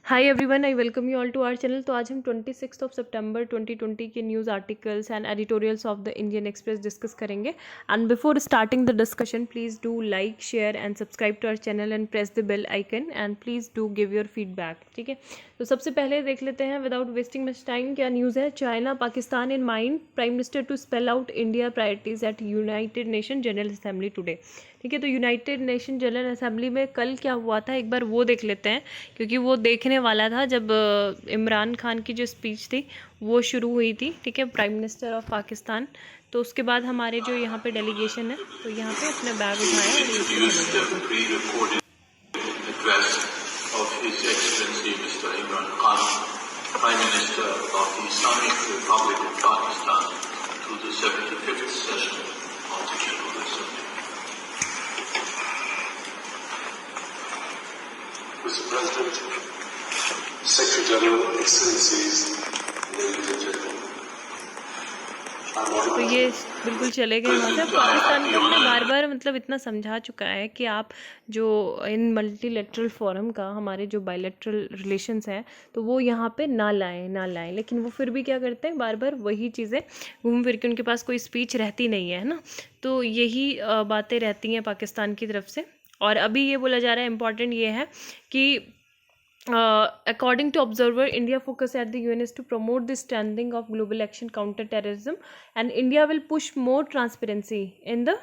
Hi everyone, I welcome you all to our channel. तो आज हम 26 सितंबर 2020 के news articles and editorials of the Indian Express discuss करेंगे। And before starting the discussion, please do like, share and subscribe to our channel and press the bell icon and please do give your feedback. ठीक है, तो सबसे पहले देख लेते हैं without wasting much time क्या न्यूज़ है। China Pakistan in mind, prime minister to spell out India priorities at United Nation General Assembly today. ठीक है, तो यूनाइटेड नेशन जनरल असेंबली में कल क्या हुआ था एक बार वो देख लेते हैं, क्योंकि वो देखने वाला था जब इमरान खान की जो स्पीच थी वो शुरू हुई थी। ठीक है, प्राइम मिनिस्टर ऑफ पाकिस्तान। तो उसके बाद हमारे जो यहाँ पे डेलीगेशन है तो यहाँ पे अपने बैग उठाया और Mr. President, Secretary General, Excellencies, ladies and gentlemen. तो ये बिल्कुल चले गए वहाँ से। पाकिस्तान को हमने बार बार मतलब इतना समझा चुका है कि आप जो इन मल्टीलेटरल फोरम का हमारे जो बायलैटरल रिलेशंस हैं तो वो यहाँ पे ना लाएं, लेकिन वो फिर भी क्या करते हैं, बार बार वही चीज़ें घूम फिर के, उनके पास कोई स्पीच रहती नहीं है ना। तो यही बातें रहती हैं पाकिस्तान की तरफ से। और अभी ये बोला जा रहा है, इम्पॉर्टेंट ये है कि according to observer, India focus at the UN is to promote the strengthening of global action counter terrorism, and India will push more transparency in the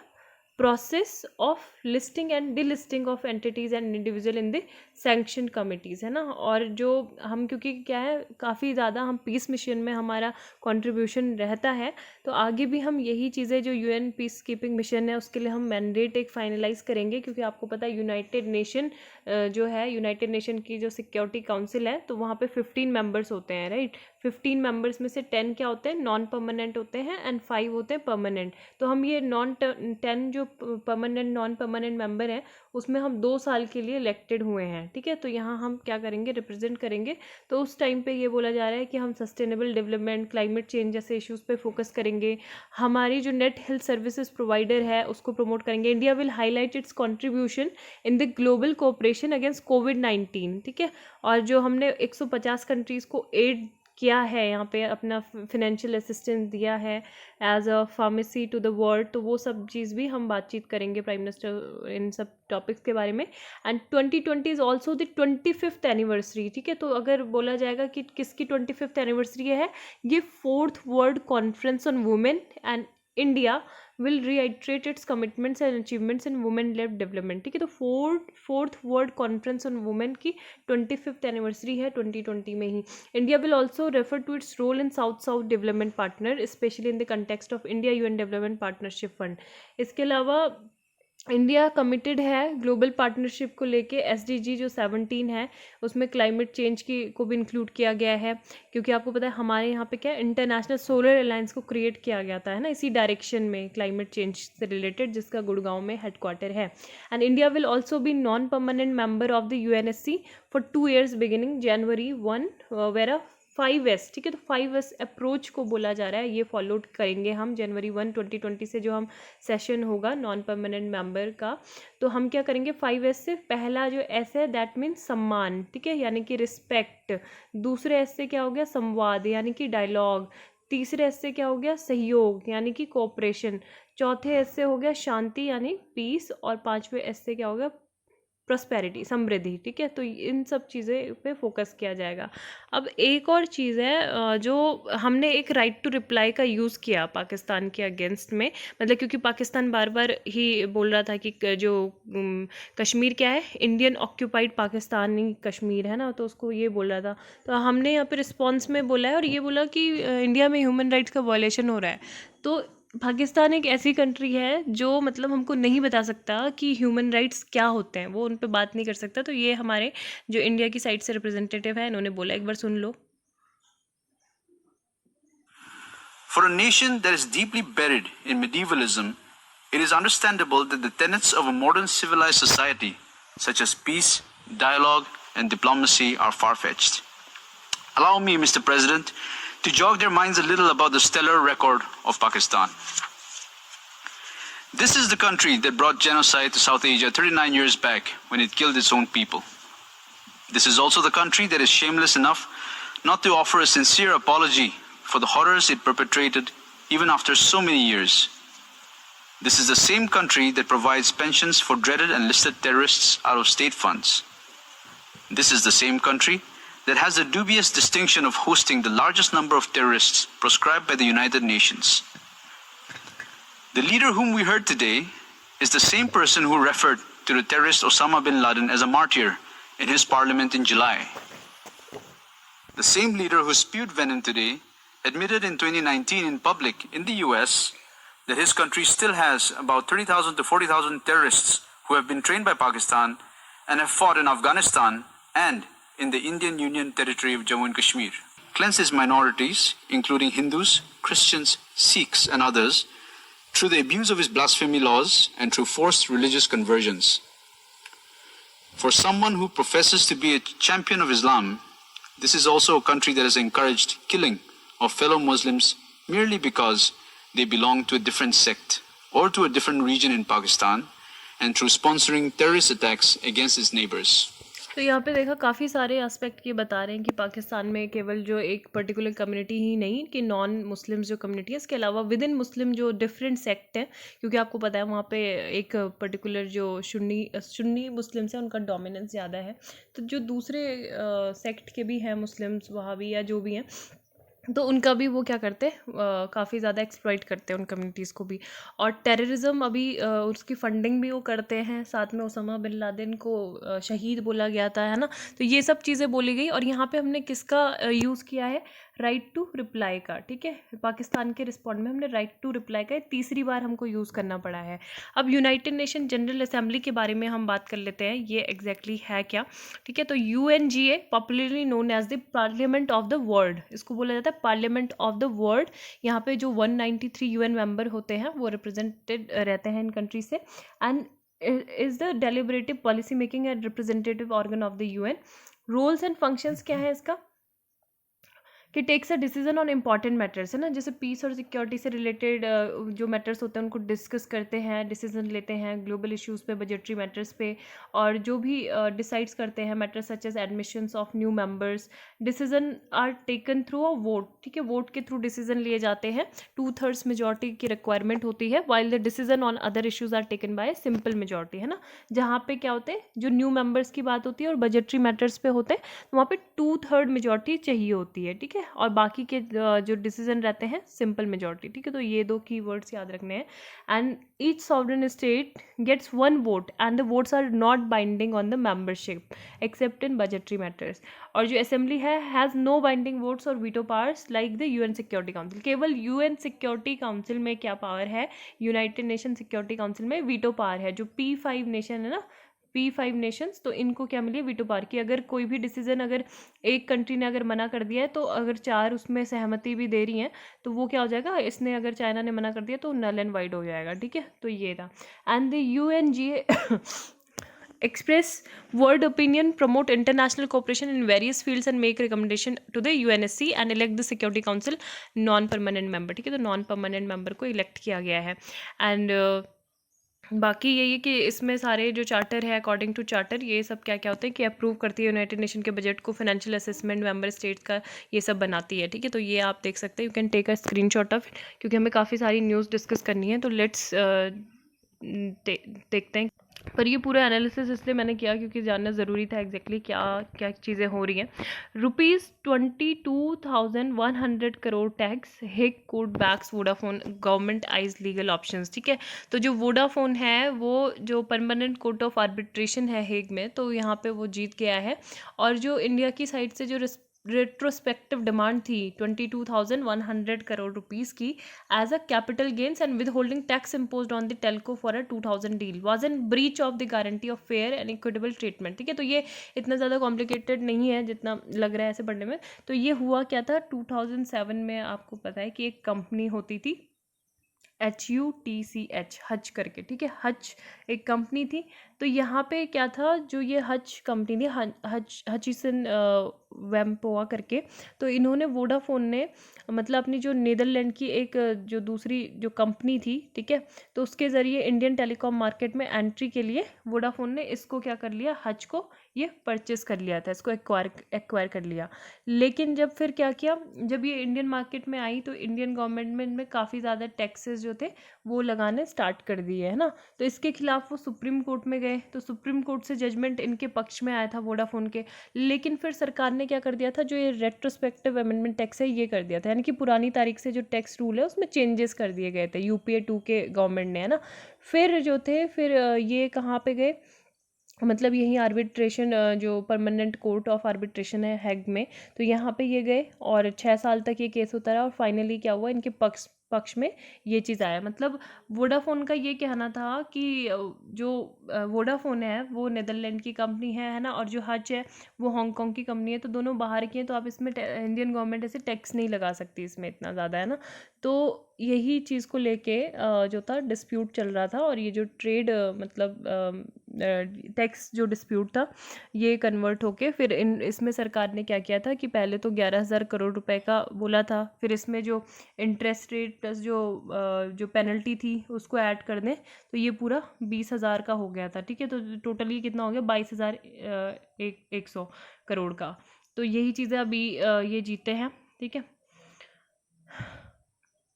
process of listing and delisting of entities and individual in the sanction committees, है ना। और जो हम, क्योंकि क्या है, काफ़ी ज़्यादा हम पीस मिशन में हमारा कंट्रीब्यूशन रहता है, तो आगे भी हम यही चीज़ें जो यूएन पीस कीपिंग मिशन है उसके लिए हम मैंडेट एक फाइनलाइज करेंगे। क्योंकि आपको पता है यूनाइटेड नेशन जो है, यूनाइटेड नेशन की जो सिक्योरिटी काउंसिल है, तो वहाँ पे 15 मेंबर्स होते हैं, राइट। 15 मेंबर्स में से 10 क्या होते हैं, नॉन परमानेंट होते हैं, एंड 5 होते हैं परमानेंट। तो हम ये 10 जो परमानेंट नॉन परमानेंट मेंबर हैं उसमें हम 2 साल के लिए इलेक्टेड हुए हैं। ठीक है, तो यहाँ हम क्या करेंगे, रिप्रेजेंट करेंगे। तो उस टाइम पे ये बोला जा रहा है कि हम सस्टेनेबल डेवलपमेंट, क्लाइमेट चेंज जैसे इश्यूज़ पे फोकस करेंगे। हमारी जो नेट हेल्थ सर्विसेज प्रोवाइडर है उसको प्रमोट करेंगे। India will highlight its contribution in the global cooperation against कोविड-19। ठीक है, और जो हमने 150 कंट्रीज़ को एड किया है, यहाँ पे अपना फिनेंशियल असिस्टेंस दिया है as a pharmacy to the world, तो वो सब चीज़ भी हम बातचीत करेंगे प्राइम मिनिस्टर इन सब टॉपिक्स के बारे में। And 2020 is also the 25th anniversary. ठीक है, तो अगर बोला जाएगा कि किसकी 25th एनिवर्सरी है, ये 4th world conference on women, and India will reiterate its commitments and achievements in women led development। ठीक है, तो fourth world conference on women की 25th एनिवर्सरी है 2020 में ही। India will also refer to its role in south development partner, specially in the context of India UN development partnership fund. इसके अलावा India committed है ग्लोबल पार्टनरशिप को लेके। SDG जो 17 है उसमें क्लाइमेट चेंज की को भी इंक्लूड किया गया है, क्योंकि आपको पता है हमारे यहाँ पे क्या इंटरनेशनल सोलर अलायंस को क्रिएट किया गया था, है ना, इसी डायरेक्शन में क्लाइमेट चेंज से रिलेटेड, जिसका गुड़गांव में हेडक्वार्टर है। And India will also be non permanent member of the UNSC for 2 years beginning January 1, were 5S। ठीक है, तो 5S अप्रोच को बोला जा रहा है, ये फॉलो करेंगे हम January 1, 2020 से जो हम सेशन होगा नॉन परमानेंट मेंबर का। तो हम क्या करेंगे, 5S से पहला जो S है दैट मीन्स सम्मान, ठीक है, यानी कि रिस्पेक्ट। दूसरे S से क्या हो गया, संवाद यानी कि डायलॉग। तीसरे S से क्या हो गया, सहयोग यानी कि कोऑपरेशन। चौथे S से हो गया शांति यानी पीस, और 5वें S से क्या हो गया, प्रॉस्पेरिटी, समृद्धि। ठीक है, तो इन सब चीज़ें पे फोकस किया जाएगा। अब एक और चीज़ है, जो हमने एक राइट टू रिप्लाई का यूज़ किया पाकिस्तान के अगेंस्ट में, मतलब क्योंकि पाकिस्तान बार बार ही बोल रहा था कि जो कश्मीर क्या है, इंडियन ऑक्यूपाइड पाकिस्तानी कश्मीर है ना, तो उसको ये बोल रहा था। तो हमने यहाँ पे रिस्पॉन्स में बोला है और ये बोला कि इंडिया में ह्यूमन राइट्स का वायलेशन हो रहा है। तो पाकिस्तान एक ऐसी कंट्री है जो मतलब हमको नहीं बता सकता कि ह्यूमन राइट्स क्या होते हैं, वो उन पे बात नहीं कर सकता। तो ये हमारे जो इंडिया की साइड से रिप्रेजेंटेटिव है इन्होंने बोला, एक बार सुन लो। For a nation that is deeply buried in medievalism, it is understandable that the tenets of a modern civilized society, such as peace, dialogue, and diplomacy, are far-fetched. Allow me, Mr. President, to jog their minds a little about the stellar record of Pakistan. This is the country that brought genocide to South Asia 39 years back when it killed its own people. This is also the country that is shameless enough not to offer a sincere apology for the horrors it perpetrated even after so many years. This is the same country that provides pensions for dreaded and listed terrorists out of state funds. This is the same country that has the dubious distinction of hosting the largest number of terrorists proscribed by the United Nations. The leader whom we heard today is the same person who referred to the terrorist Osama bin Laden as a martyr in his parliament in July. The same leader who spewed venom today admitted in 2019 in public in the US that his country still has about 30,000 to 40,000 terrorists who have been trained by Pakistan and have fought in Afghanistan and in the Indian Union territory of Jammu and Kashmir. Cleanses minorities, including Hindus, Christians, Sikhs and others, through the abuse of his blasphemy laws and through forced religious conversions. For someone who professes to be a champion of Islam, this is also a country that has encouraged killing of fellow Muslims merely because they belong to a different sect or to a different region in Pakistan and through sponsoring terrorist attacks against its neighbors. तो यहाँ पे देखा काफ़ी सारे aspect ये बता रहे हैं कि पाकिस्तान में केवल जो एक पर्टिकुलर कम्युनिटी ही नहीं कि नॉन मुस्लिम्स जो कम्युनिटी है, इसके अलावा विद इन मुस्लिम जो डिफरेंट सेक्ट हैं, क्योंकि आपको पता है वहाँ पे एक पर्टिकुलर जो सुन्नी मुस्लिम्स हैं उनका डोमिनेंस ज़्यादा है, तो जो दूसरे सेक्ट के भी हैं मुस्लिम्स वहाबी या जो भी हैं, तो उनका भी वो क्या करते हैं, काफ़ी ज़्यादा एक्सप्लॉइट करते हैं उन कम्युनिटीज़ को भी। और टेररिज्म अभी उसकी फंडिंग भी वो करते हैं, साथ में ओसामा बिन लादेन को शहीद बोला गया था, है ना। तो ये सब चीज़ें बोली गई और यहाँ पे हमने किसका यूज़ किया है, राइट टू रिप्लाई का, ठीक है। पाकिस्तान के रिस्पॉन्ड में हमने राइट टू रिप्लाई का तीसरी बार हमको यूज़ करना पड़ा है। अब यूनाइटेड नेशन जनरल असेंबली के बारे में हम बात कर लेते हैं, ये एग्जैक्टली है क्या, ठीक है। तो UNGA popularly known as the parliament of the world, इसको बोला जाता है पार्लियामेंट ऑफ द वर्ल्ड। यहाँ पे जो 193 UN मेंबर होते हैं वो रिप्रेजेंटेड रहते हैं इन कंट्री से, and is the deliberative policy making and representative organ of the UN। Roles and functions क्या है इसका, कि takes a decision on important matters, है ना, जैसे पीस और सिक्योरिटी से रिलेटेड जो मैटर्स होते हैं उनको डिस्कस करते हैं, डिसीजन लेते हैं ग्लोबल इश्यूज़ पे, बजटरी मैटर्स पे, और जो भी डिसाइड्स करते हैं matters such as admissions of new members. Decision are taken through a vote, ठीक है, वोट के थ्रू डिसीजन लिए जाते हैं, 2/3 मेजॉरिटी की रिक्वायरमेंट होती है, while the decision on other issues are taken by simple majority, है ना। जहाँ पे क्या होते हैं, जो न्यू मेंबर्स की बात होती है और बजटरी मैटर्स पे होते हैं, तो वहाँ पे 2/3 मेजॉरिटी चाहिए होती है, ठीक है, और बाकी के जो डिसीजन रहते हैं सिंपल मेजॉरिटी, ठीक है। तो ये दो कीवर्ड्स याद रखने हैं। And each sovereign state gets 1 vote and the votes are not binding on the membership except in budgetary matters. और जो असेंबली है हैज़ नो बाइंडिंग वोट्स और veto powers like the UN Security Council. केवल UN Security Council में क्या power है, United Nation Security Council में veto power है। जो P5 नेशन है ना, P5 नेशंस, तो इनको क्या मिली है, वीटो पावर की। अगर कोई भी डिसीजन अगर एक कंट्री ने अगर मना कर दिया है, तो अगर 4 उसमें सहमति भी दे रही हैं, तो वो क्या हो जाएगा, इसने अगर चाइना ने मना कर दिया तो नल एंड वाइड हो जाएगा, ठीक है। तो ये था। And the UNGA express word opinion, promote international cooperation in various fields and make recommendation to the UNSC and elect the Security Council non-permanent member, ठीक है। तो non-permanent member को elect किया गया है। एंड बाकी यही है कि इसमें सारे जो चार्टर है, अकॉर्डिंग टू चार्टर, ये सब क्या क्या होते हैं कि अप्रूव करती है यूनाइटेड नेशन के बजट को, फाइनेंशियल असेसमेंट मेंबर स्टेट्स का ये सब बनाती है, ठीक है। तो ये आप देख सकते हैं, you can take a screenshot of, क्योंकि हमें काफ़ी सारी न्यूज़ डिस्कस करनी है, तो लेट्स देखते हैं। पर ये पूरा एनालिसिस इसलिए मैंने किया क्योंकि जानना ज़रूरी था एग्जैक्टली क्या क्या चीज़ें हो रही हैं। ₹22,100 crore tax, Hague court backs Vodafone, government eyes legal options, ठीक है। तो जो वोडाफोन है वो जो परमानेंट कोर्ट ऑफ आर्बिट्रेशन है हेग में, तो यहाँ पे वो जीत गया है। और जो इंडिया की साइड से जो रेट्रोस्पेक्टिव डिमांड थी 22,100 करोड़ रुपीस की as a capital gains and withholding tax imposed on the telco for a 2000 deal was in breach of the guarantee of fair and equitable treatment, ठीक है। तो ये इतना ज़्यादा कॉम्प्लिकेटेड नहीं है जितना लग रहा है ऐसे पढ़ने में। तो ये हुआ क्या था, 2007 में आपको पता है कि एक कंपनी होती थी HUTCH, हच करके, ठीक है, हच एक कंपनी थी। तो यहाँ पे क्या था, जो ये हच कंपनी थी, हचिसन वेम्पोआ करके। तो इन्होंने वोडाफोन ने मतलब अपनी जो नीदरलैंड की एक जो दूसरी जो कंपनी थी, ठीक है, तो उसके ज़रिए इंडियन टेलीकॉम मार्केट में एंट्री के लिए वोडाफोन ने इसको क्या कर लिया, हच को ये परचेस कर लिया था, इसको एक्वायर कर लिया। लेकिन जब फिर क्या किया, जब ये इंडियन मार्केट में आई तो इंडियन गवर्नमेंट में काफ़ी ज़्यादा टैक्सेस जो थे वो लगाने स्टार्ट कर दिए, है ना। तो इसके खिलाफ वो सुप्रीम कोर्ट में गए, तो सुप्रीम कोर्ट से जजमेंट इनके पक्ष में आया था वोडाफोन के। लेकिन फिर सरकार ने क्या कर दिया था, जो ये रेट्रोस्पेक्टिव अमेंडमेंट टैक्स है ये कर दिया था, यानी कि पुरानी तारीख से जो टैक्स रूल है उसमें चेंजेस कर दिए गए थे UPA 2 के गवर्नमेंट ने, है ना। फिर जो थे फिर ये कहाँ पे गए, मतलब यही आर्बिट्रेशन जो परमानेंट कोर्ट ऑफ आर्बिट्रेशन है हैग में, तो यहाँ पे ये गए और 6 साल तक ये केस होता रहा और फाइनली क्या हुआ, इनके पक्ष में ये चीज़ आया। मतलब वोडाफोन का ये कहना था कि जो वोडाफोन है वो नीदरलैंड की कंपनी है ना, और जो हच है वो हांगकांग की कंपनी है, तो दोनों बाहर की हैं, तो आप इसमें इंडियन गवर्नमेंट ऐसे टैक्स नहीं लगा सकती इसमें इतना ज़्यादा, है ना। तो यही चीज़ को लेके जो था डिस्प्यूट चल रहा था, और ये जो ट्रेड मतलब टैक्स जो डिस्प्यूट था ये कन्वर्ट होके फिर इसमें सरकार ने क्या किया था कि पहले तो 11,000 करोड़ रुपए का बोला था, फिर इसमें जो इंटरेस्ट रेट प्लस जो पेनल्टी थी उसको ऐड कर दें तो ये पूरा 20,000 का हो गया था, ठीक है। तो टोटली कितना हो गया, 22,100 करोड़ का। तो यही चीज़ें अभी ये जीते हैं, ठीक है।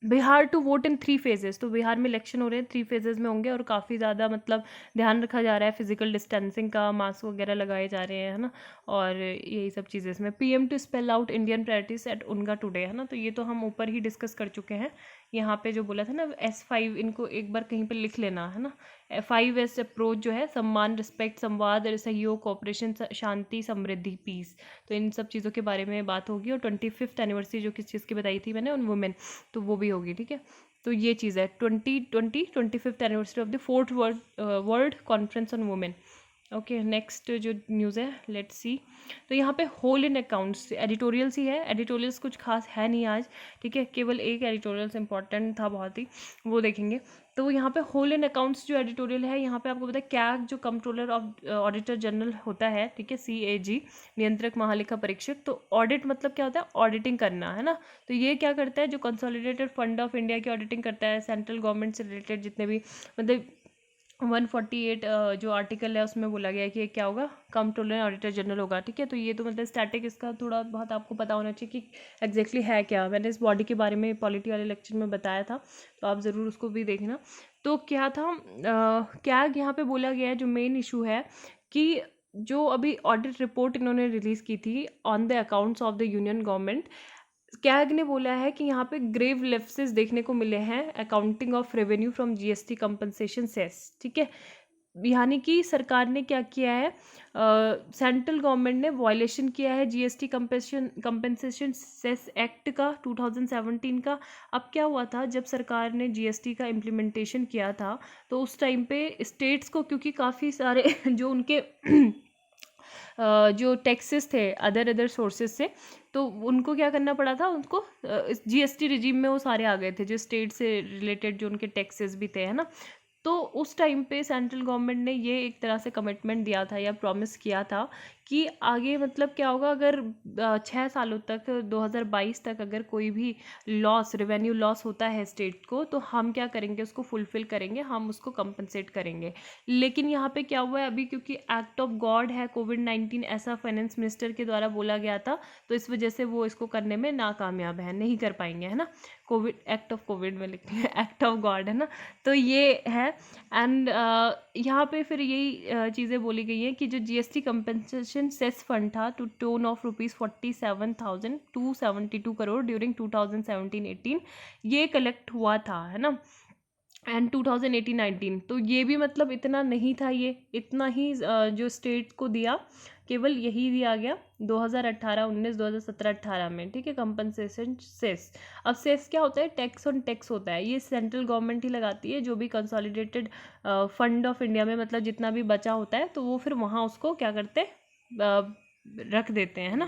Bihar to vote in 3 phases, तो बिहार में इलेक्शन हो रहे हैं 3 फेजेस में होंगे, और काफ़ी ज़्यादा मतलब ध्यान रखा जा रहा है फिजिकल डिस्टेंसिंग का, मास्क वगैरह लगाए जा रहे हैं, है ना। और यही सब चीज़ें इसमें PM to spell out Indian priorities at UNGA today, है ना। तो ये तो हम ऊपर ही डिस्कस कर चुके हैं, यहाँ पे जो बोला था ना S5, इनको एक बार कहीं पर लिख लेना, है ना। 5S अप्रोच जो है, सम्मान, रिस्पेक्ट, संवाद, सहयोग, कोऑपरेशन, शांति, समृद्धि, पीस, तो इन सब चीज़ों के बारे में बात होगी। और 25th एनिवर्सरी जो किस चीज़ की बताई थी मैंने, उन वुमेन, तो वो भी होगी, ठीक है। तो ये चीज़ है 25th anniversary of the 4th world conference on women. Okay, next जो न्यूज़ है, लेट्स सी। तो यहाँ पे होल इन अकाउंट्स एडिटोरियल्स ही है, एडिटोरियल्स कुछ खास है नहीं आज, ठीक है, केवल एक एडिटोरियल्स इंपॉर्टेंट था बहुत ही, वो देखेंगे। तो यहाँ पे होल इन अकाउंट्स जो एडिटोरियल है, यहाँ पे आपको पता है कैग जो कंट्रोलर ऑफ ऑडिटर जनरल होता है, ठीक है, CAG नियंत्रक महालेखा परीक्षक। तो ऑडिट मतलब क्या होता है, ऑडिटिंग करना, है ना। तो ये क्या करता है, जो कंसोलिडेटेड फंड ऑफ इंडिया की ऑडिटिंग करता है, सेंट्रल गवर्नमेंट से रिलेटेड जितने भी मतलब 148 जो आर्टिकल है उसमें बोला गया है कि क्या होगा, कंट्रोलर ऑडिटर जनरल होगा, ठीक है। तो ये तो मतलब स्टैटिक, इसका थोड़ा बहुत आपको पता होना चाहिए कि एग्जैक्टली है क्या। मैंने इस बॉडी के बारे में पॉलिटी वाले लेक्चर में बताया था, तो आप ज़रूर उसको भी देखना। तो क्या था, क्या यहाँ पे बोला गया है, जो मेन इशू है कि जो अभी ऑडिट रिपोर्ट इन्होंने रिलीज़ की थी on the accounts of the union government, CAG ने बोला है कि यहाँ पे ग्रेव लेप्सेस देखने को मिले हैं accounting of revenue from GST compensation cess, ठीक है। यानी कि सरकार ने क्या किया है, सेंट्रल गवर्नमेंट ने वायलेशन किया है GST कंपनसेशन सेस एक्ट का 2017 का। अब क्या हुआ था, जब सरकार ने GST का इम्प्लीमेंटेशन किया था तो उस टाइम पे स्टेट्स को, क्योंकि काफ़ी सारे जो उनके जो टैक्सेस थे अदर सोर्सेज से, तो उनको क्या करना पड़ा था, उनको इस GST रिजीम में वो सारे आ गए थे, जो स्टेट से रिलेटेड जो उनके टैक्सेस भी थे, है ना। तो उस टाइम पे सेंट्रल गवर्नमेंट ने ये एक तरह से कमिटमेंट दिया था या प्रॉमिस किया था कि आगे मतलब क्या होगा, अगर 6 सालों तक 2022 तक अगर कोई भी लॉस, रेवेन्यू लॉस होता है स्टेट को, तो हम क्या करेंगे, उसको फुलफिल करेंगे, हम उसको कंपनसेट करेंगे। लेकिन यहाँ पे क्या हुआ है अभी, क्योंकि एक्ट ऑफ गॉड है कोविड-19, ऐसा फाइनेंस मिनिस्टर के द्वारा बोला गया था, तो इस वजह से वो इसको करने में नाकामयाब है, नहीं कर पाएंगे, है ना। कोविड, एक्ट ऑफ कोविड में लिखते हैं एक्ट ऑफ गॉड, है ना। तो ये है। एंड यहाँ पे फिर यही चीज़ें बोली गई हैं कि जो GST कंपनसेशन सेस फंड था to tune of ₹47,272 crore during 2017-18 ये कलेक्ट हुआ था, है ना, एंड 2018-19। तो ये भी मतलब इतना नहीं था, ये इतना ही जो स्टेट को दिया, केवल यही दिया गया 2018-19, 2017-18 में, ठीक है, कंपनसेशन सेस। अब सेस क्या होता है, टैक्स ऑन टैक्स होता है, ये सेंट्रल गवर्नमेंट ही लगाती है, जो भी कंसोलिडेटेड फंड ऑफ इंडिया में मतलब जितना भी बचा होता है, तो वो फिर वहाँ उसको क्या करते हैं, रख देते हैं, है ना,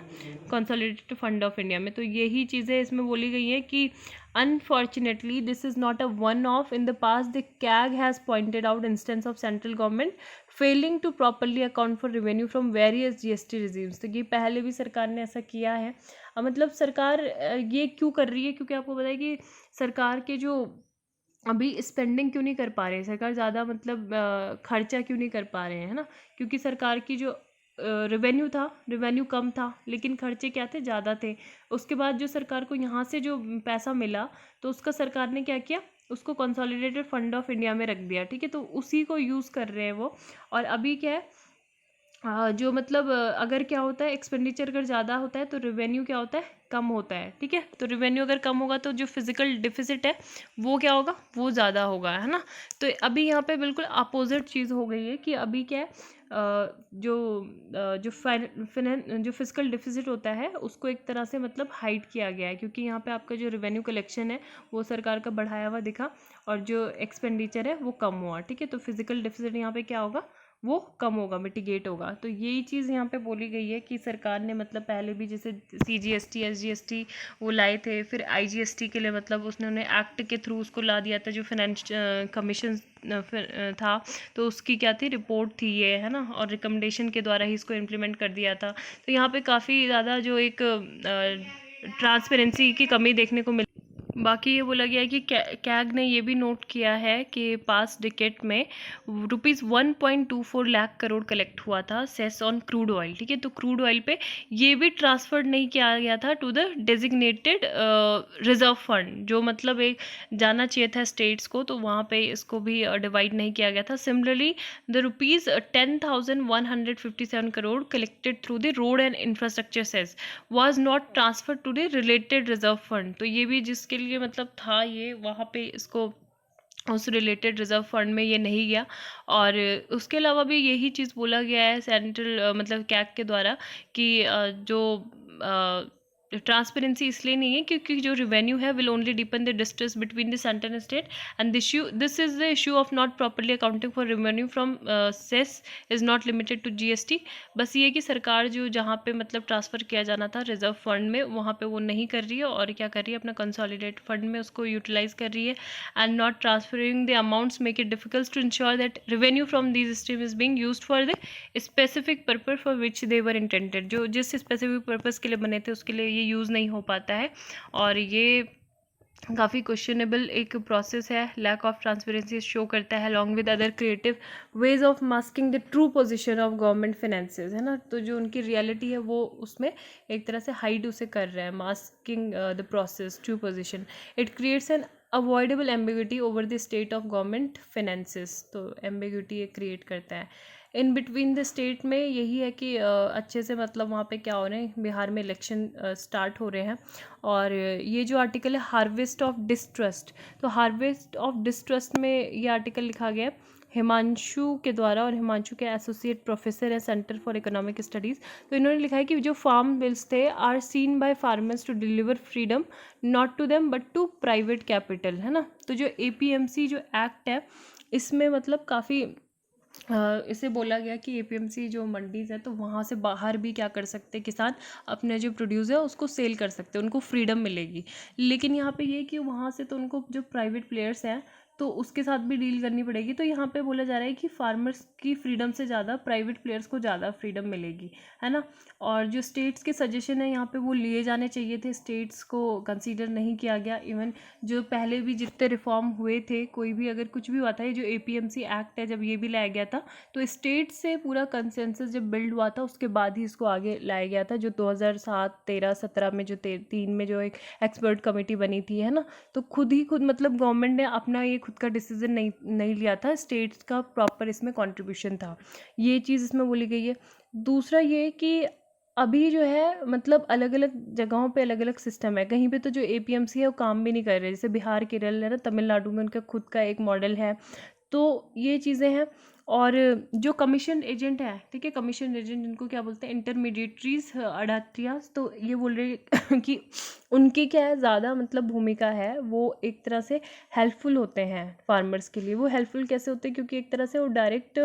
कंसोलिडेटेड फंड ऑफ इंडिया में। तो यही चीज़ें इसमें बोली गई हैं कि Unfortunately, this is not a one-off. In the past, the CAG has pointed out instance of central government failing to properly account for revenue from various GST regimes. तो ये पहले भी सरकार ने ऐसा किया है। मतलब सरकार ये क्यों कर रही है, क्योंकि आपको पता है कि सरकार के जो अभी स्पेंडिंग क्यों नहीं कर पा रहे हैं, सरकार ज़्यादा मतलब खर्चा क्यों नहीं कर पा रहे हैं, है ना, क्योंकि सरकार की जो रेवेन्यू कम था लेकिन खर्चे क्या थे, ज़्यादा थे। उसके बाद जो सरकार को यहाँ से जो पैसा मिला तो उसका सरकार ने क्या किया, उसको कंसोलिडेटेड फंड ऑफ इंडिया में रख दिया, ठीक है, तो उसी को यूज़ कर रहे हैं वो। और अभी क्या है, जो मतलब अगर क्या होता है, एक्सपेंडिचर अगर ज़्यादा होता है तो रेवेन्यू क्या होता है, कम होता है, ठीक है, तो रेवेन्यू अगर कम होगा तो जो फिजिकल डिफिसिट है वो क्या होगा, वो ज़्यादा होगा, है ना। तो अभी यहाँ पे बिल्कुल अपोजिट चीज़ हो गई है कि अभी क्या है, जो फिजिकल डिफिसिट होता है उसको एक तरह से मतलब हाइड किया गया है, क्योंकि यहाँ पे आपका जो रेवेन्यू कलेक्शन है वो सरकार का बढ़ाया हुआ दिखा और जो एक्सपेंडिचर है वो कम हुआ, ठीक है, तो फिजिकल डिफिसिट यहाँ पे क्या होगा, वो कम होगा, मिटिगेट होगा। तो यही चीज़ यहाँ पे बोली गई है कि सरकार ने मतलब पहले भी जैसे CGST SGST वो लाए थे, फिर IGST के लिए मतलब उसने एक्ट के थ्रू उसको ला दिया था, जो फाइनेंस कमीशन था तो उसकी क्या थी, रिपोर्ट थी ये, है ना, और रिकमेंडेशन के द्वारा ही इसको इम्प्लीमेंट कर दिया था। तो यहाँ पे काफ़ी ज़्यादा जो एक ट्रांसपेरेंसी की कमी देखने को मिली। बाकी ये बोला गया है कि कैग ने ये भी नोट किया है कि पास्ट डिकेट में ₹1.24 लाख करोड़ कलेक्ट हुआ था सेस ऑन क्रूड ऑयल, ठीक है, तो क्रूड ऑयल पे ये भी ट्रांसफर्ड नहीं किया गया था to the designated reserve fund, जो मतलब एक जाना चाहिए था स्टेट्स को, तो वहाँ पे इसको भी डिवाइड नहीं किया गया था। Similarly the ₹10,157 crore collected through the road and infrastructure cess was not transferred to the related reserve fund, तो ये भी जिसके लिए मतलब था ये, वहाँ पे इसको उस रिलेटेड रिजर्व फंड में ये नहीं गया। और उसके अलावा भी यही चीज़ बोला गया है सेंट्रल मतलब कैग के द्वारा कि जो ट्रांसपेरेंसी इसलिए नहीं है क्योंकि जो रेवेन्यू है will only depend the distance between the centre and state and this is the issue of not properly accounting for revenue from cess is not limited to GST। बस ये कि सरकार जो जहाँ पे मतलब ट्रांसफ़र किया जाना था रिजर्व फंड में वहाँ पे वो नहीं कर रही है और क्या कर रही है, अपना कंसोलिडेट फंड में उसको यूटिलाइज कर रही है and not transferring the amounts make it difficult to ensure that revenue from these stream is being used for the specific purpose for which they were intended, जो जिस स्पेसिफिक पर्पज़ के लिए बने थे उसके लिए ये यूज़ नहीं हो पाता है। और ये काफ़ी क्वेश्चनेबल एक प्रोसेस है, लैक ऑफ ट्रांसपेरेंसी शो करता है along with other creative ways of masking the true position of government finances, है ना, तो जो उनकी रियलिटी है वो उसमें एक तरह से हाइड उसे कर रहा है, masking the process true position. It creates an avoidable ambiguity over the state of government finances, तो एम्बिग्यूटी ये क्रिएट करता है। इन बिटवीन द स्टेट में यही है कि अच्छे से मतलब वहाँ पे क्या हो रहे हैं, बिहार में इलेक्शन स्टार्ट हो रहे हैं और ये जो आर्टिकल है हार्वेस्ट ऑफ डिस्ट्रस्ट, तो हार्वेस्ट ऑफ डिस्ट्रस्ट में ये आर्टिकल लिखा गया है हिमांशु के द्वारा, और हिमांशु के एसोसिएट प्रोफेसर है सेंटर फॉर इकोनॉमिक स्टडीज़। तो इन्होंने लिखा है कि जो फार्म बिल्स थे are seen by farmers to deliver freedom not to them but to private capital, है ना, तो जो APMC जो एक्ट है इसमें मतलब काफ़ी इसे बोला गया कि APMC जो मंडीज़ है तो वहाँ से बाहर भी क्या कर सकते हैं, किसान अपने जो प्रोड्यूस है उसको सेल कर सकते हैं, उनको फ्रीडम मिलेगी। लेकिन यहाँ पे ये कि वहाँ से तो उनको जो प्राइवेट प्लेयर्स हैं तो उसके साथ भी डील करनी पड़ेगी। तो यहाँ पे बोला जा रहा है कि फार्मर्स की फ्रीडम से ज़्यादा प्राइवेट प्लेयर्स को ज़्यादा फ्रीडम मिलेगी, है ना। और जो स्टेट्स के सजेशन है यहाँ पे वो लिए जाने चाहिए थे, स्टेट्स को कंसीडर नहीं किया गया। इवन जो पहले भी जितने रिफॉर्म हुए थे, कोई भी अगर कुछ भी हुआ था, ये जो APMC एक्ट है जब ये भी लाया गया था तो स्टेट से पूरा कंसेंसस जब बिल्ड हुआ था उसके बाद ही इसको आगे लाया गया था, जो 2007, 13, 17 में जो 3 में जो एक एक्सपर्ट कमेटी बनी थी, है ना, तो खुद मतलब गवर्नमेंट ने अपना ये खुद का डिसीजन नहीं लिया था, स्टेट्स का प्रॉपर इसमें कंट्रीब्यूशन था, ये चीज़ इसमें बोली गई है। दूसरा ये कि अभी जो है मतलब अलग अलग जगहों पे अलग अलग सिस्टम है, कहीं पे तो जो APMC है वो काम भी नहीं कर रहे, जैसे बिहार, केरल है ना, तमिलनाडु में उनका खुद का एक मॉडल है, तो ये चीज़ें हैं। और जो कमीशन एजेंट है, ठीक है, कमीशन एजेंट जिनको क्या बोलते हैं, इंटरमीडिएटरीज अडाट्रियाज, तो ये बोल रहे कि उनकी क्या है ज़्यादा मतलब भूमिका है, वो एक तरह से हेल्पफुल होते हैं फार्मर्स के लिए। वो हेल्पफुल कैसे होते हैं, क्योंकि एक तरह से वो डायरेक्ट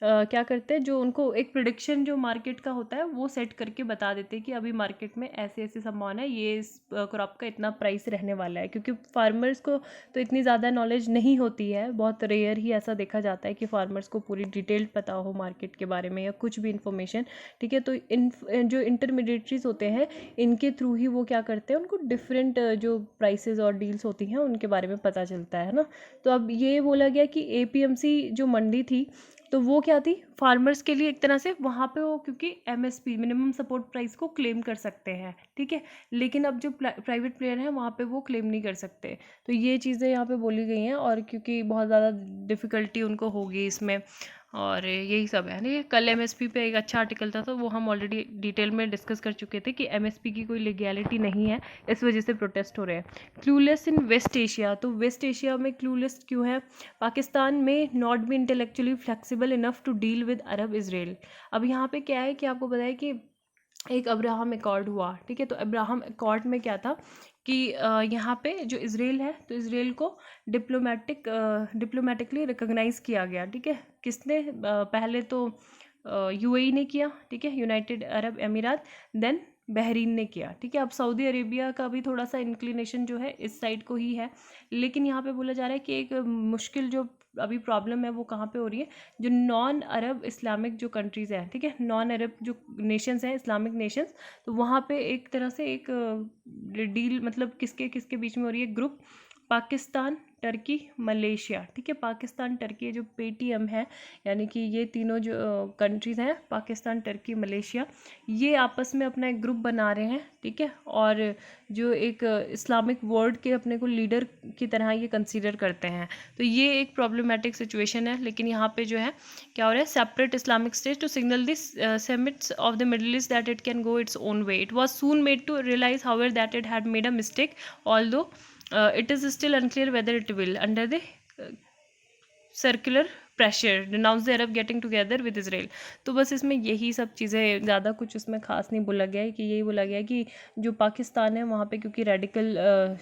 क्या करते हैं, जो उनको एक प्रिडिक्शन जो मार्केट का होता है वो सेट करके बता देते हैं कि अभी मार्केट में ऐसे ऐसे संभावना है, ये इस क्रॉप का इतना प्राइस रहने वाला है। क्योंकि फार्मर्स को तो इतनी ज़्यादा नॉलेज नहीं होती है, बहुत रेयर ही ऐसा देखा जाता है कि फार्मर्स को पूरी डिटेल्ड पता हो मार्केट के बारे में या कुछ भी इन्फॉर्मेशन, ठीक है। तो इन जो इंटरमीडिएटरीज होते हैं, इनके थ्रू ही वो क्या करते हैं, उनको डिफरेंट जो प्राइसेस और डील्स होती हैं उनके बारे में पता चलता है ना। तो अब ये बोला गया कि एपीएमसी जो मंडी थी, तो वो क्या थी, फार्मर्स के लिए एक तरह से वहाँ पे वो, क्योंकि एमएसपी मिनिमम सपोर्ट प्राइस को क्लेम कर सकते हैं, ठीक है। लेकिन अब जो प्राइवेट प्लेयर हैं वहाँ पे वो क्लेम नहीं कर सकते। तो ये चीज़ें यहाँ पे बोली गई हैं, और क्योंकि बहुत ज़्यादा डिफ़िकल्टी उनको होगी इसमें, और यही सब है। नहीं, कल एमएसपी पे एक अच्छा आर्टिकल था, तो वो हम ऑलरेडी डिटेल में डिस्कस कर चुके थे कि एमएसपी की कोई लीगैलिटी नहीं है, इस वजह से प्रोटेस्ट हो रहे हैं। क्लूलेस इन वेस्ट एशिया, तो वेस्ट एशिया में क्लूलेस क्यों है, पाकिस्तान में not be intellectually flexible enough to deal with Arab Israel. अब यहाँ पे क्या है कि आपको पता है कि एक अब्राहम अकॉर्ड हुआ, ठीक है। तो अब्राहम अकॉर्ड में क्या था कि यहाँ पे जो इजराइल है, तो इजराइल को डिप्लोमेटिकली रिकॉग्नाइज़ किया गया, ठीक है। किसने, पहले तो यूएई ने किया, ठीक है, यूनाइटेड अरब अमीरात, देन बहरीन ने किया, ठीक है। अब सऊदी अरेबिया का भी थोड़ा सा इंक्लिनेशन जो है इस साइड को ही है, लेकिन यहाँ पे बोला जा रहा है कि एक मुश्किल जो अभी प्रॉब्लम है वो कहाँ पे हो रही है, जो नॉन अरब इस्लामिक जो कंट्रीज़ हैं, ठीक है, नॉन अरब जो नेशंस हैं, इस्लामिक नेशंस, तो वहाँ पे एक तरह से एक डील मतलब किसके किसके बीच में हो रही है, ग्रुप पाकिस्तान, टर्की, मलेशिया, ठीक है। पाकिस्तान टर्की जो पेटीएम है, यानी कि ये तीनों जो कंट्रीज़ हैं, पाकिस्तान, टर्की, मलेशिया, ये आपस में अपना एक ग्रुप बना रहे हैं, ठीक है। और जो एक इस्लामिक वर्ल्ड के अपने को लीडर की तरह ये कंसीडर करते हैं। तो ये एक प्रॉब्लमेटिक सिचुएशन है। लेकिन यहाँ पे जो है क्या हो रहा है, separate Islamic state to signal this Semites of the Middle East that it can go its own way. It was soon made to realise however that it had made a mistake, although it is still unclear whether it will, under the circular pressure, denounce the Arab getting together with Israel। तो बस इसमें यही सब चीज़ें, ज़्यादा कुछ इसमें ख़ास नहीं बोला गया है, कि यही बोला गया है कि जो पाकिस्तान है वहाँ पे क्योंकि रेडिकल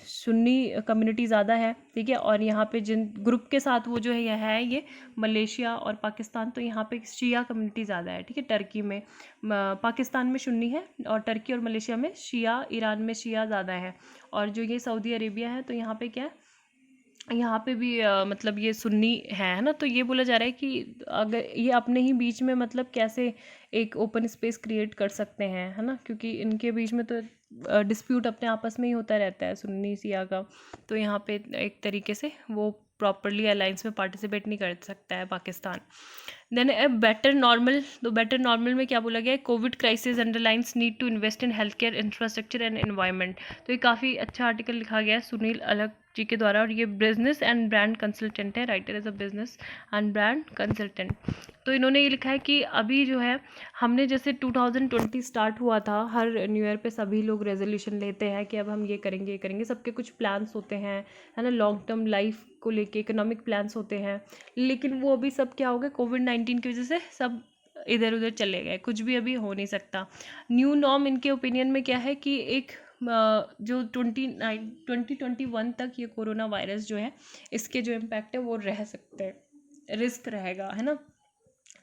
सुन्नी कम्युनिटी ज़्यादा है, ठीक है। और यहाँ पे जिन ग्रुप के साथ वो जो है यह है ये मलेशिया और पाकिस्तान, तो यहाँ पे शिया कम्युनिटी ज़्यादा है, ठीक है। टर्की में, पाकिस्तान में सुन्नी है, और टर्की और मलेशिया में शिया, ईरान में शिया ज़्यादा है। और जो ये सऊदी अरेबिया है, तो यहाँ पे क्या है, यहाँ पे भी मतलब ये सुन्नी है ना। तो ये बोला जा रहा है कि अगर ये अपने ही बीच में मतलब कैसे एक ओपन स्पेस क्रिएट कर सकते हैं, है ना, क्योंकि इनके बीच में तो डिस्प्यूट अपने आपस में ही होता रहता है सुन्नी शिया का। तो यहाँ पे एक तरीके से वो प्रॉपरली अलायंस में पार्टिसिपेट नहीं कर सकता है Pakistan. Then a better normal, तो बेटर नॉर्मल में क्या बोला गया है, Covid crisis underlines need to invest in health care infrastructure and environment. तो ये काफ़ी अच्छा आर्टिकल लिखा गया है सुनील अलग जी के द्वारा, और ये बिजनेस एंड ब्रांड कंसल्टेंट है, writer as a business and brand consultant. तो इन्होंने ये लिखा है कि अभी जो है हमने जैसे 2020 स्टार्ट हुआ था, हर न्यू ईयर पे सभी लोग रेजोल्यूशन लेते हैं कि अब हम ये करेंगे, सबके कुछ प्लान्स होते हैं, है ना, लॉन्ग टर्म लाइफ को लेके इकोनॉमिक प्लान्स होते हैं। लेकिन वो अभी सब क्या हो गया, कोविड-19 की वजह से सब इधर उधर चले गए, कुछ भी अभी हो नहीं सकता। न्यू नॉर्म इनके ओपिनियन में क्या है कि एक जो 2021 तक ये कोरोना वायरस जो है इसके जो इम्पैक्ट है वो रह सकते हैं, रिस्क रहेगा, है ना।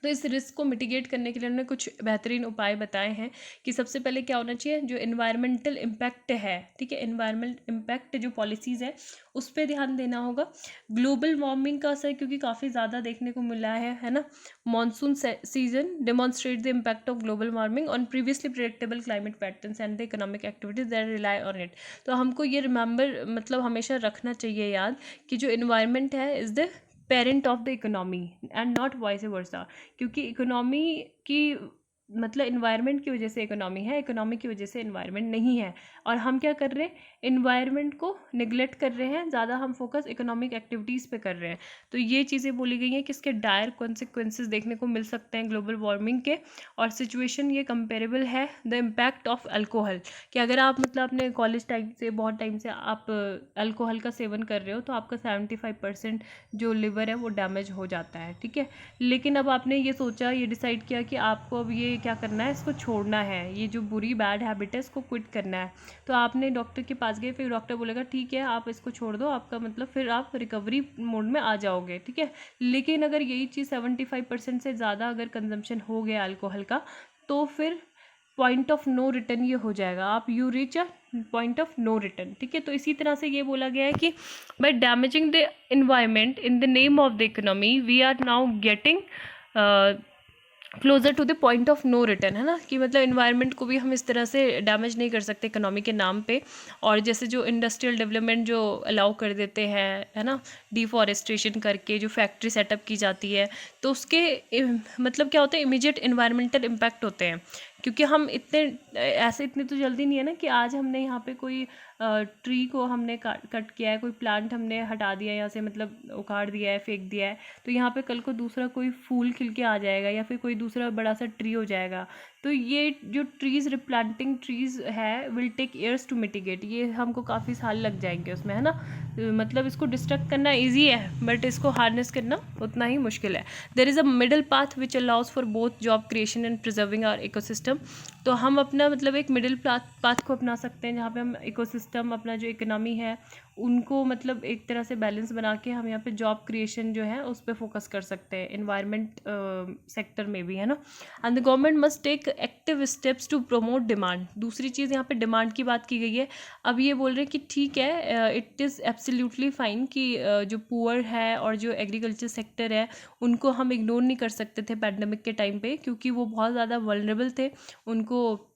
तो इस रिस्क को मिटिगेट करने के लिए उन्होंने कुछ बेहतरीन उपाय बताए हैं कि सबसे पहले क्या होना चाहिए, जो इन्वायरमेंटल इम्पैक्ट है, ठीक है, इन्वायरमेंट इम्पैक्ट जो पॉलिसीज़ है उस पर ध्यान देना होगा। ग्लोबल वार्मिंग का असर क्योंकि काफ़ी ज़्यादा देखने को मिला है ना। Monsoon season demonstrate the impact of global warming on previously predictable climate patterns and the economic activities that rely on it. तो हमको ये रिमेंबर मतलब हमेशा रखना चाहिए याद कि जो इन्वायरमेंट है is the parent of the economy and not vice versa. क्योंकि इकोनॉमी की मतलब इन्वायरमेंट की वजह से इकोनॉमी है, इकोनॉमी की वजह से इन्वायरमेंट नहीं है। और हम क्या कर रहे हैं, इन्वायरमेंट को निगलेक्ट कर रहे हैं, ज़्यादा हम फोकस इकोनॉमिक एक्टिविटीज़ पे कर रहे हैं। तो ये चीज़ें बोली गई हैं कि इसके डायर कॉन्सिक्वेंसेस देखने को मिल सकते हैं ग्लोबल वार्मिंग के। और सिचुएशन ये कंपेरेबल है द इम्पैक्ट ऑफ अल्कोहल, कि अगर आप मतलब अपने कॉलेज टाइम से बहुत टाइम से आप अल्कोहल का सेवन कर रहे हो तो आपका 75% जो लिवर है वो डैमेज हो जाता है, ठीक है। लेकिन अब आपने ये सोचा, ये डिसाइड किया कि आपको अब ये क्या करना है, इसको छोड़ना है, ये जो बुरी बैड हैबिट है इसको क्विट करना है। तो आपने डॉक्टर के पास गए, फिर डॉक्टर बोलेगा ठीक है आप इसको छोड़ दो, आपका मतलब फिर आप रिकवरी मोड में आ जाओगे, ठीक है। लेकिन अगर यही चीज़ 75% से ज़्यादा अगर कंजम्पशन हो गया अल्कोहल का, तो फिर पॉइंट ऑफ नो रिटर्न ये हो जाएगा, आप you reach a point of no return, ठीक है। तो इसी तरह से ये बोला गया है कि by damaging the environment in the name of the economy we are now getting closer to the point of no return, है ना, कि मतलब इन्वायरमेंट को भी हम इस तरह से डैमेज नहीं कर सकते इकोनॉमी के नाम पे। और जैसे जो इंडस्ट्रियल डेवलपमेंट जो अलाउ कर देते हैं, है ना, डिफॉरेस्टेशन करके जो फैक्ट्री सेटअप की जाती है, तो उसके मतलब क्या होता है, इमीडिएट इन्वायरमेंटल इम्पैक्ट होते हैं। क्योंकि हम इतनी तो जल्दी नहीं है ना कि आज हमने यहाँ पे कोई ट्री को हमने कट किया है, कोई प्लांट हमने हटा दिया है यहाँ से, मतलब उखाड़ दिया है, फेंक दिया है, तो यहाँ पे कल को दूसरा कोई फूल खिल के आ जाएगा या फिर कोई दूसरा बड़ा सा ट्री हो जाएगा। तो ये जो ट्रीज़ रिप्लांटिंग ट्रीज़ है will take years to mitigate, ये हमको काफ़ी साल लग जाएंगे उसमें, है ना। मतलब इसको डिस्ट्रक्ट करना ईजी है बट इसको हार्नेस करना उतना ही मुश्किल है। There is a middle path which allows for both job creation and preserving our ecosystem. तो हम अपना मतलब एक मिडिल पाथ को अपना सकते हैं जहाँ पे हम इकोसिस्टम, अपना जो इकोनॉमी है उनको मतलब एक तरह से बैलेंस बना के हम यहाँ पे जॉब क्रिएशन जो है उस पर फोकस कर सकते हैं, इन्वायरमेंट सेक्टर में भी, है ना। And the government must take active steps to promote demand. दूसरी चीज़ यहाँ पे डिमांड की बात की गई है। अब ये बोल रहे हैं कि ठीक है, इट इज़ एब्सोल्युटली फाइन कि जो पुअर है और जो एग्रीकल्चर सेक्टर है उनको हम इग्नोर नहीं कर सकते थे पैंडेमिक के टाइम पे, क्योंकि वो बहुत ज़्यादा वल्नरेबल थे, उनको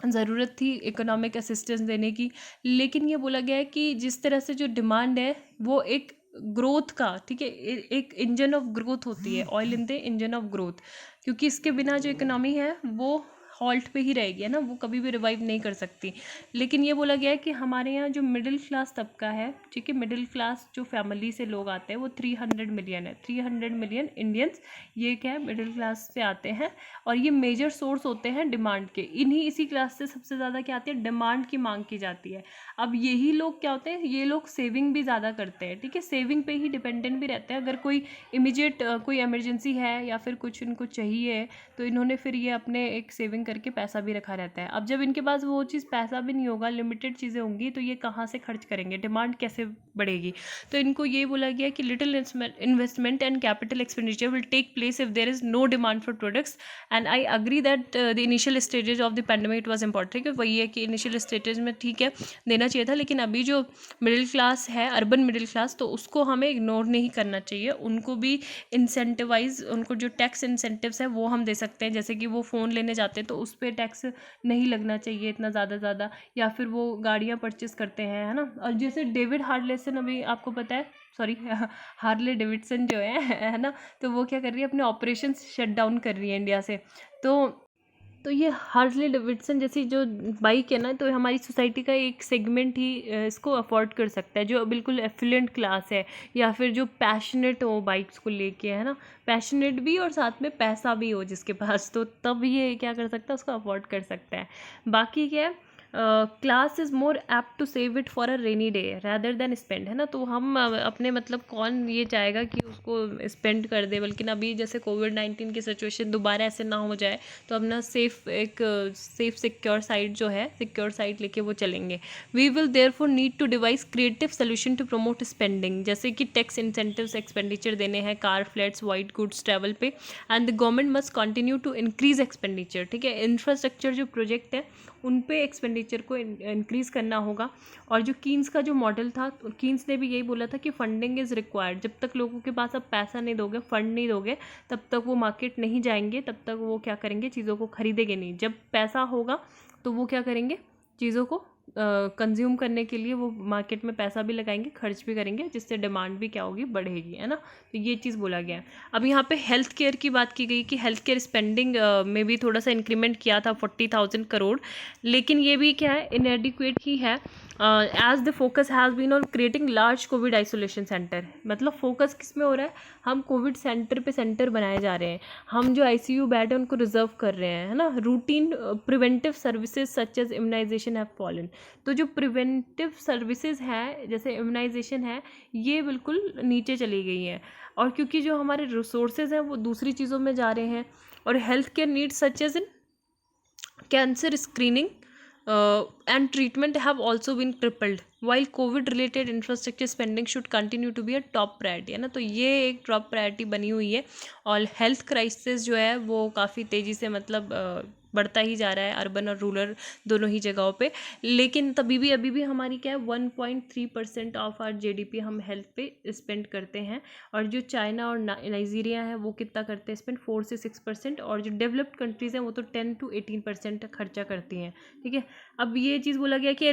ज़रूरत थी इकोनॉमिक असिस्टेंस देने की। लेकिन ये बोला गया है कि जिस तरह से जो डिमांड है वो एक ग्रोथ का, ठीक है, एक इंजन ऑफ ग्रोथ होती है, oil in the engine of growth, क्योंकि इसके बिना जो इकोनॉमी है वो हॉल्ट पे ही रहेगी, है ना, वो कभी भी रिवाइव नहीं कर सकती। लेकिन ये बोला गया है कि हमारे यहाँ जो मिडिल क्लास तबका है, ठीक है, मिडिल क्लास जो फैमिली से लोग आते हैं वो 300 मिलियन है, 300 मिलियन इंडियंस ये क्या है, मिडिल क्लास से आते हैं। और ये मेजर सोर्स होते हैं डिमांड के, इसी क्लास से सबसे ज़्यादा क्या आती है, डिमांड की मांग की जाती है। अब यही लोग क्या होते हैं, ये लोग सेविंग भी ज़्यादा करते हैं, ठीक है, सेविंग पे ही डिपेंडेंट भी रहते हैं। अगर कोई इमीडिएट कोई इमरजेंसी है या फिर कुछ इनको चाहिए तो इन्होंने फिर ये अपने एक सेविंग करके पैसा भी रखा रहता है। अब जब इनके पास वो चीज़ पैसा भी नहीं होगा, लिमिटेड चीज़ें होंगी, तो ये कहाँ से खर्च करेंगे, डिमांड कैसे बढ़ेगी। तो इनको ये बोला गया कि little investment and capital expenditure will take place if there is no demand for products. And I agree that the initial stages of the pandemic it was important, कि वही है कि इनिशियल स्टेजेज में ठीक है देना चाहिए था, लेकिन अभी जो मिडिल क्लास है, अर्बन मिडिल क्लास, तो उसको हमें इग्नोर नहीं करना चाहिए, उनको भी इंसेंटिवाइज, उनको जो टैक्स इंसेंटिव्स है वो हम दे सकते हैं। जैसे कि वो फ़ोन लेने जाते हैं तो उस पर टैक्स नहीं लगना चाहिए इतना ज़्यादा, या फिर वो गाड़ियाँ परचेस करते हैं, है ना। और जैसे डेविड हार्लेसन, अभी आपको पता है, सॉरी हार्ले डेविडसन जो है ना, तो वो क्या कर रही है, अपने ऑपरेशन शट डाउन कर रही है इंडिया से। तो ये हार्ले डेविडसन जैसी जो बाइक है ना, तो हमारी सोसाइटी का एक सेगमेंट ही इसको अफोर्ड कर सकता है, जो बिल्कुल एफिलेंट क्लास है या फिर जो पैशनेट हो बाइक्स को लेके, है ना, पैशनेट भी और साथ में पैसा भी हो जिसके पास, तो तब ये क्या कर सकता है, उसको अफोर्ड कर सकता है। बाकी क्या है, class is more apt to save it for a rainy day rather than spend, है ना। तो हम अपने मतलब कौन ये चाहेगा कि उसको स्पेंड कर दे, बल्कि अभी जैसे कोविड-19 की सिचुएशन दोबारा ऐसे ना हो जाए, तो अपना सेफ सिक्योर साइड जो है, सिक्योर साइड लेके वो चलेंगे। We will therefore need to devise creative solution to promote spending, जैसे कि टैक्स इंसेंटिव्स एक्सपेंडिचर देने हैं car, flats, white goods, travel पे। And the government must continue to increase expenditure, ठीक है, इंफ्रास्ट्रक्चर जो प्रोजेक्ट है उन पे एक्सपेंडिचर को इंक्रीज़ करना होगा। और जो कीन्स का जो मॉडल था, कीन्स ने भी यही बोला था कि फंडिंग इज़ रिक्वायर्ड, जब तक लोगों के पास अब पैसा नहीं दोगे, फंड नहीं दोगे, तब तक वो मार्केट नहीं जाएंगे, तब तक वो क्या करेंगे, चीज़ों को खरीदेंगे नहीं। जब पैसा होगा तो वो क्या करेंगे, चीज़ों को कंज्यूम करने के लिए वो मार्केट में पैसा भी लगाएंगे, खर्च भी करेंगे, जिससे डिमांड भी क्या होगी, बढ़ेगी, है ना। तो ये चीज़ बोला गया है। अब यहाँ पे हेल्थ केयर की बात की गई कि हेल्थ केयर स्पेंडिंग में भी थोड़ा सा इंक्रीमेंट किया था 40,000 करोड़, लेकिन ये भी क्या है, इनएडिक्वेट ही है, as the focus has been on creating large Covid isolation centre. मतलब फोकस किस में हो रहा है, हम कोविड सेंटर पे सेंटर बनाए जा रहे हैं, हम जो आईसीयू बेड है उनको रिजर्व कर रहे हैं, है ना। Routine preventive services such as immunisation have fallen. तो जो प्रिवेंटिव सर्विसेज है जैसे इम्यूनाइजेशन है, ये बिल्कुल नीचे चली गई हैं, और क्योंकि जो हमारे रिसोर्सेज हैं वो दूसरी चीज़ों में जा रहे हैं, और health care needs such as in cancer screening and treatment have also been crippled, while COVID related infrastructure spending should continue to be a top priority, है ना। तो ये एक टॉप प्रायोरिटी बनी हुई है, और हेल्थ क्राइसिस जो है वो काफ़ी तेज़ी से मतलब बढ़ता ही जा रहा है, अर्बन और रूरल दोनों ही जगहों पे। लेकिन तभी भी अभी भी हमारी क्या है, 1.3% ऑफ आवर जीडीपी हम हेल्थ पे स्पेंड करते हैं, और जो चाइना और नाइजीरिया है वो कितना करते हैं स्पेंड, 4 से 6%, और जो डेवलप्ड कंट्रीज़ हैं वो तो 10 to 18% खर्चा करती हैं, ठीक है। अब ये चीज़ बोला गया कि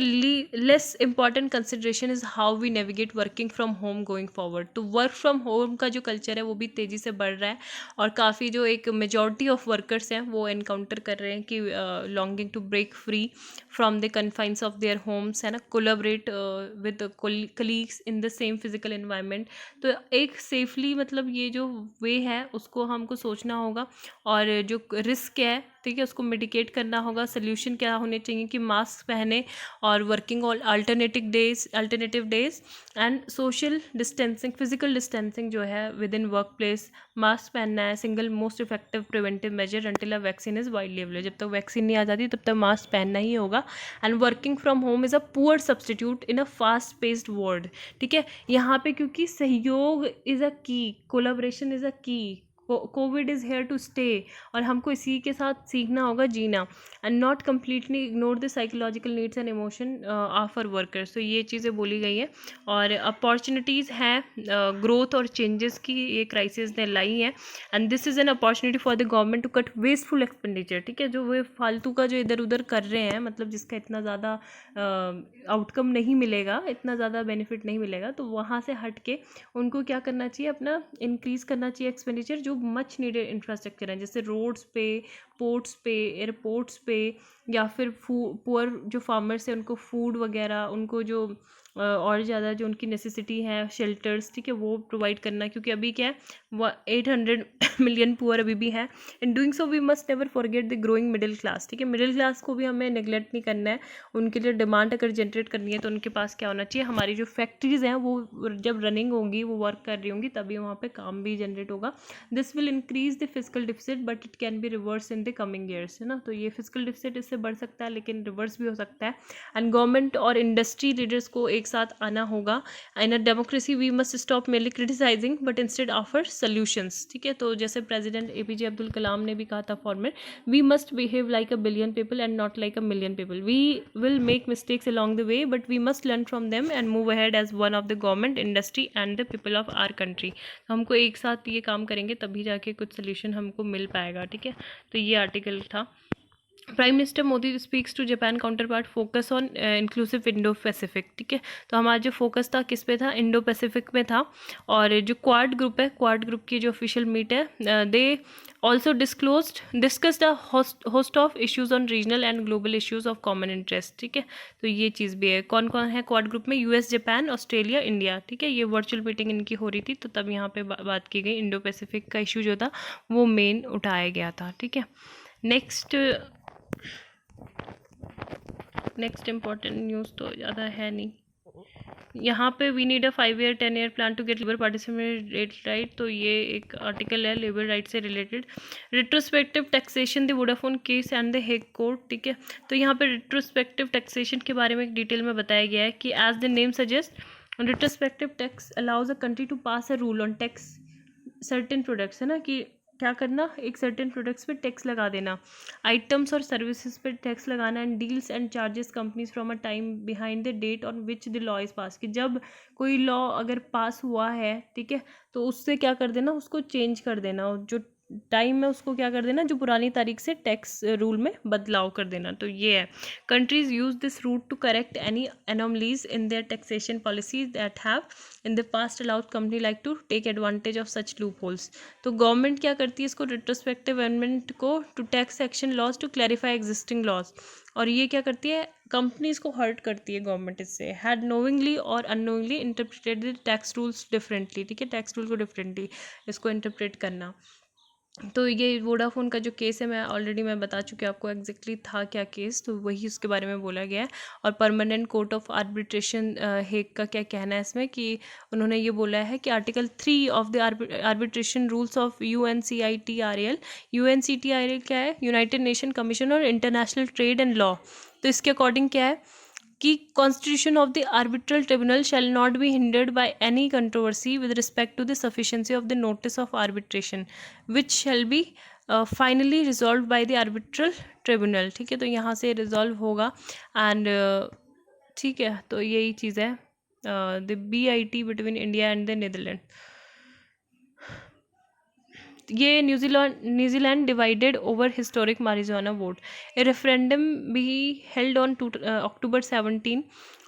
less important consideration is how we navigate working from home going forward. तो वर्क फ्रॉम होम का जो कल्चर है वो भी तेज़ी से बढ़ रहा है, और काफ़ी जो एक मेजॉरिटी ऑफ वर्कर्स हैं वो एनकाउंटर कर रहे हैं कि longing to break free from the confines of their homes, है ना, collaborate with colleagues in the same physical environment. तो एक सेफली मतलब ये जो वे है उसको हमको सोचना होगा, और जो रिस्क है, ठीक है, उसको मिटिगेट करना होगा। सोल्यूशन क्या होने चाहिए कि मास्क पहने, और working all alternative days and social distancing, physical distancing जो है with in work place, mask पहनना है single most effective preventive measure until a vaccine is widely available. जब तक वैक्सीन नहीं आ जाती तब तक मास्क पहनना ही होगा। And working from home is a poor substitute in a fast paced world, ठीक है। यहाँ पे क्योंकि सहयोग इज़ अ की, collaboration is a key, covid is here to stay, और हमको इसी के साथ सीखना होगा जीना, and not completely ignore the psychological needs and emotion of our workers. तो ये चीज़ें बोली गई हैं, और अपॉर्चुनिटीज़ हैं ग्रोथ और चेंजेस की ये क्राइसिस ने लाई हैं, and this is an opportunity for the government to cut wasteful expenditure, ठीक है। जो वे फालतू का जो इधर उधर कर रहे हैं, मतलब जिसका इतना ज़्यादा आउटकम नहीं मिलेगा, इतना ज़्यादा बेनिफिट नहीं मिलेगा, तो वहाँ से हट के उनको क्या करना चाहिए, अपना इंक्रीज़ करना चाहिए एक्सपेंडिचर जो मच नीडेड इंफ्रास्ट्रक्चर है, जैसे रोड्स पे, पोर्ट्स पे, एयरपोर्ट्स पे, या फिर पुअर जो फार्मर्स हैं उनको फूड वगैरह, उनको जो और ज़्यादा जो उनकी नेसेसिटी है, शेल्टर्स, ठीक है, वो प्रोवाइड करना, क्योंकि अभी क्या है 800 मिलियन पुअर अभी भी है। In doing so we must never forget the growing middle class, ठीक है। मिडिल क्लास को भी हमें नेगलेक्ट नहीं करना है, उनके लिए डिमांड अगर जनरेट करनी है तो उनके पास क्या होना चाहिए, हमारी जो फैक्ट्रीज़ हैं वो जब रनिंग होंगी, वो वर्क कर रही होंगी, तभी वहाँ पे काम भी जनरेट होगा। This will increase the physical deficit but it can be reverse in the coming years, है ना। तो ये फिजिकल डिफिसिट इससे बढ़ सकता है लेकिन रिवर्स भी हो सकता है, एंड गवर्नमेंट और इंडस्ट्री लीडर्स को एक साथ आना होगा। In a democracy we must stop mainly criticising but instead offer solutions, ठीक है। तो जैसे प्रेसिडेंट APJ अब्दुल कलाम ने भी कहा था format, we must behave like a billion people and not like a million people. We will make mistakes along the way but we must learn from them and move ahead as one of the government, industry and the people of our country. तो हमको एक साथ ये काम करेंगे तभी जाके कुछ सोल्यूशन हमको मिल पाएगा, ठीक है। तो ये आर्टिकल था। Prime minister Modi speaks to Japan counterpart, focus on inclusive Indo Pacific, ठीक है। तो हमारा जो फोकस था किस पे था, इंडो पैसिफिक में था। और जो क्वाड ग्रुप है, क्वाड ग्रुप की जो ऑफिशियल मीट है, they also discussed a host of issues on regional and global issues of common interest, ठीक है। तो ये चीज़ भी है। कौन कौन है क्वाड ग्रुप में, US, जापान, ऑस्ट्रेलिया, इंडिया, ठीक है। ये वर्चुअल मीटिंग इनकी हो रही थी, तो तब यहाँ पे बात की गई, इंडो पैसिफिक का इशू जो था वो मेन उठाया गया था, ठीक है। नेक्स्ट इम्पॉर्टेंट न्यूज़ तो ज़्यादा है नहीं यहाँ पे। We need a 5-year 10-year plan to get labour participation rate right. तो ये एक आर्टिकल है लेबर राइट से रिलेटेड। Retrospective taxation the Vodafone case and the Hague court, ठीक है। तो यहाँ पे रिट्रोस्पेक्टिव टैक्सेशन के बारे में डिटेल में बताया गया है कि as the name suggest, retrospective tax allows a country to pass a rule on tax certain products, है ना, कि क्या करना, एक सर्टेन प्रोडक्ट्स पे टैक्स लगा देना, आइटम्स और सर्विसेज पे टैक्स लगाना, and deals and charges companies from a time behind the date on which the law is pass, कि जब कोई लॉ अगर पास हुआ है, ठीक है, तो उससे क्या कर देना, उसको चेंज कर देना, जो टाइम है उसको क्या कर देना, जो पुरानी तारीख से टैक्स रूल में बदलाव कर देना। तो ये है, countries use this route to correct any anomalies in their taxation policy that have in the past allowed company like to take advantage of such loopholes. तो गवर्नमेंट क्या करती है, इसको रिट्रोस्पेक्टिव अमेंडमेंट को to taxation laws to clarify existing laws, और ये क्या करती है, कंपनीज को हर्ट करती है गवर्नमेंट इससे, हैड नोविंगली और unknowingly interpreted the tax rules differently, ठीक है, टैक्स रूल को डिफरेंटली इसको इंटरप्रेट करना। तो ये वोडाफोन का जो केस है, मैं ऑलरेडी बता चुकी हूँ आपको एग्जैक्टली था क्या केस, तो वही उसके बारे में बोला गया है। और permanent court of arbitration Hague का क्या कहना है इसमें, कि उन्होंने ये बोला है कि article 3 of the arbitration rules of UNCITRAL, UNCTRAL क्या है, यूनाइटेड नेशन कमीशन और इंटरनेशनल ट्रेड एंड लॉ, तो इसके अकॉर्डिंग क्या है कि constitution of the arbitral tribunal shall not be hindered by any controversy with respect to the sufficiency of the notice of arbitration which shall be finally resolve by the arbitral tribunal, ठीक है, तो यहाँ से resolve होगा and ठीक है, तो यही चीज़ है the BIT between India and the Netherland. ये New Zealand divided over historic marijuana vote, a referendum भी हेल्ड ऑन October 17,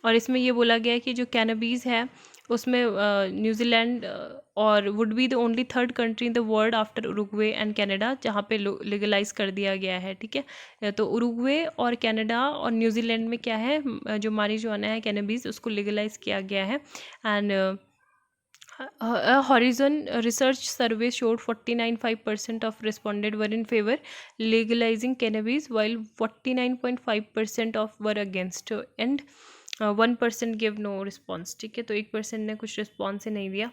और इसमें ये बोला गया है कि जो कैनबीज़ है उसमें न्यूजीलैंड और would be the only third country in the world after Uruguay and Canada जहाँ पे लीगलाइज कर दिया गया है, ठीक है। तो उरुग्वे और कनाडा और न्यूजीलैंड में क्या है, जो मारिजुआना है कैनबीज़ उसको लीगलाइज किया गया है। And a Horizon research survey showed 49.5% of respondents were in favor legalizing cannabis, while 49.5% of were against, and 1% gave no response, ठीक है, तो 1% ने कुछ रिस्पॉन्स ही नहीं दिया।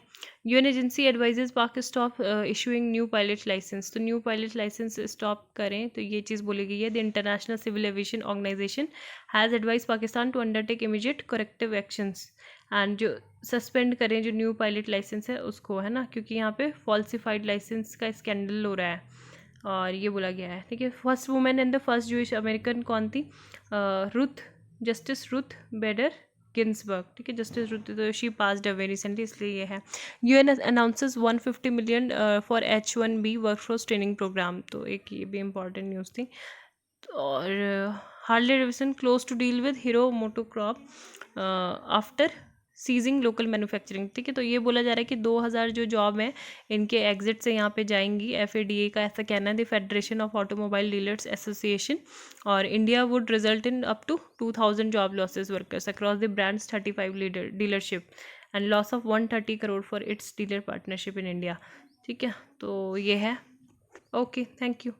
UN agency advises Pak stop issuing new pilot licence, तो न्यू पायलट लाइसेंस स्टॉप करें, तो ये चीज़ बोली गई है। The international civil aviation organisation has advise Pakistan to undertake immediate corrective actions, and जो सस्पेंड करें जो न्यू पायलट लाइसेंस है उसको, है ना, क्योंकि यहाँ पे फॉल्सिफाइड लाइसेंस का स्कैंडल हो रहा है, और ये बोला गया है, ठीक है। First women and the first Jewish American कौन थी, जस्टिस रुथ बेडर गिन्सबर्ग, ठीक है, जस्टिस रुथ, तो शी पास्ड अवे रिसेंटली, इसलिए ये है। UN announces 150 million for H1B workforce training programme, तो एक ये भी इम्पॉर्टेंट न्यूज़ थी। और Harley Davidson close to deal with Hero MotoCorp after ceasing local manufacturing, ठीक है, तो ये बोला जा रहा है कि 2000 जो जॉब हैं इनके एग्जिट से यहाँ पे जाएंगी, FADA का ऐसा कहना है, the Federation of Automobile Dealers Association, और India would result in up to 2000 job losses workers across the brands 35 dealership and loss of 130 crore for its dealer partnership in India, ठीक है, तो ये है। Okay, thank you.